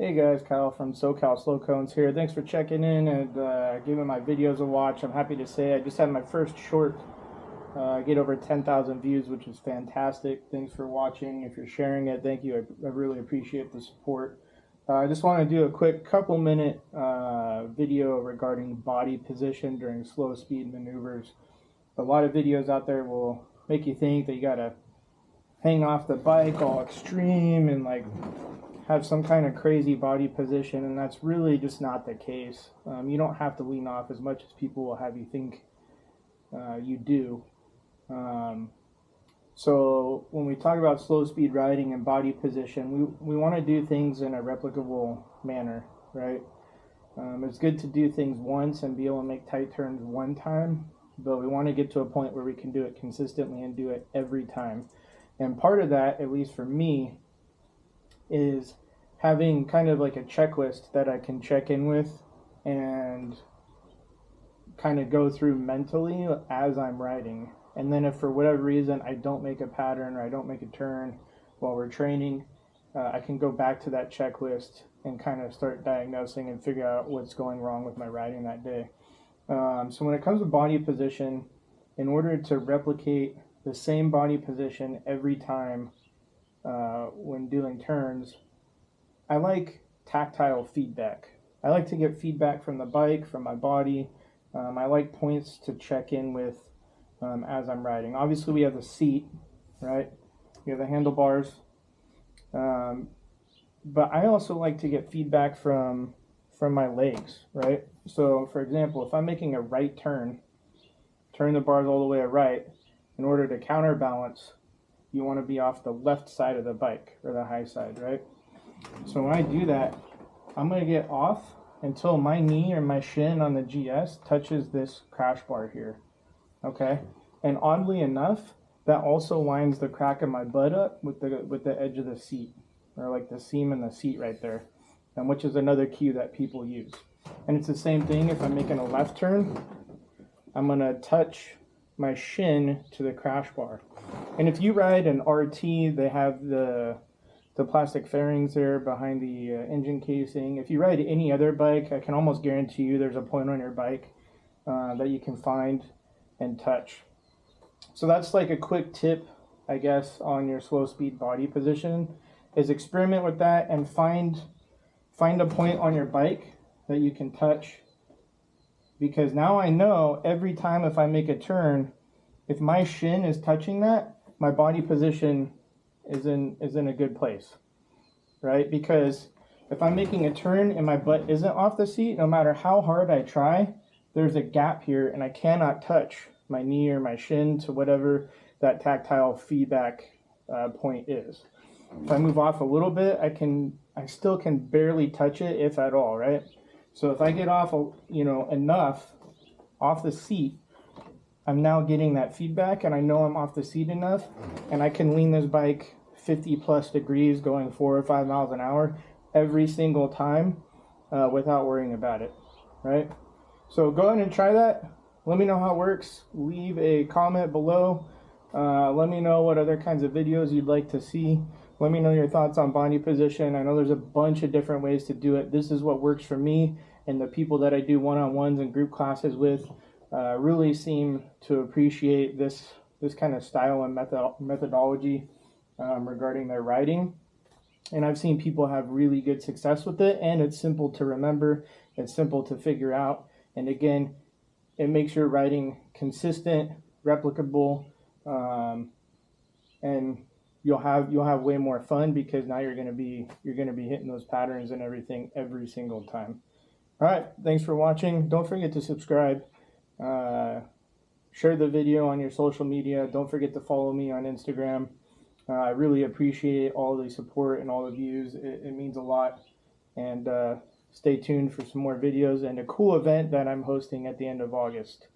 Hey guys, Kyle from SoCal Slow Cones here. Thanks for checking in and giving my videos a watch. I'm happy to say I just had my first short get over 10,000 views, which is fantastic. Thanks for watching. If you're sharing it, thank you. I really appreciate the support. I just want to do a quick couple minute video regarding body position during slow speed maneuvers. A lot of videos out there will make you think that you gotta hang off the bike all extreme and like have some kind of crazy body position, and that's really just not the case. You don't have to lean off as much as people will have you think you do. So when we talk about slow speed riding and body position, we want to do things in a replicable manner, right? It's good to do things once and be able to make tight turns one time, but we want to get to a point where we can do it consistently and do it every time. And part of that, at least for me, is having kind of like a checklist that I can check in with and kind of go through mentally as I'm riding. And then if for whatever reason I don't make a pattern or I don't make a turn while we're training, I can go back to that checklist and kind of start diagnosing and figure out what's going wrong with my riding that day. So when it comes to body position, in order to replicate the same body position every time when doing turns, I like tactile feedback. I like to get feedback from the bike, from my body. I like points to check in with as I'm riding. Obviously, we have the seat, right? We have the handlebars. But I also like to get feedback from my legs, right? So, for example, if I'm making a right turn the bars all the way to right, in order to counterbalance, you want to be off the left side of the bike, or the high side, right? So when I do that, I'm going to get off until my knee or my shin on the GS touches this crash bar here, okay? And oddly enough, that also lines the crack of my butt up with the edge of the seat, or like the seam in the seat right there, and which is another cue that people use. And it's the same thing if I'm making a left turn. I'm going to touch my shin to the crash bar. And if you ride an RT, they have the plastic fairings there behind the engine casing. If you ride any other bike, I can almost guarantee you there's a point on your bike that you can find and touch. So that's like a quick tip, I guess, on your slow speed body position, is experiment with that and find a point on your bike that you can touch. Because now I know every time if I make a turn, if my shin is touching that, my body position is in a good place, right? Because if I'm making a turn and my butt isn't off the seat, no matter how hard I try, there's a gap here and I cannot touch my knee or my shin to whatever that tactile feedback point is. If I move off a little bit, I still can barely touch it, if at all, right? So if I get off, enough off the seat, I'm now getting that feedback and I know I'm off the seat enough and I can lean this bike 50 plus degrees going 4 or 5 miles an hour every single time without worrying about it, right? So go ahead and try that. Let me know how it works. Leave a comment below. Let me know what other kinds of videos you'd like to see. Let me know your thoughts on body position. I know there's a bunch of different ways to do it. This is what works for me, and the people that I do one-on-ones and group classes with really seem to appreciate this kind of style and methodology regarding their riding. And I've seen people have really good success with it, and it's simple to remember, it's simple to figure out, and again, it makes your riding consistent, replicable, and you'll have way more fun because now you're gonna be hitting those patterns and everything every single time. All right, thanks for watching. Don't forget to subscribe. Share the video on your social media. Don't forget to follow me on Instagram. I really appreciate all the support and all the views. It means a lot. And stay tuned for some more videos and a cool event that I'm hosting at the end of August.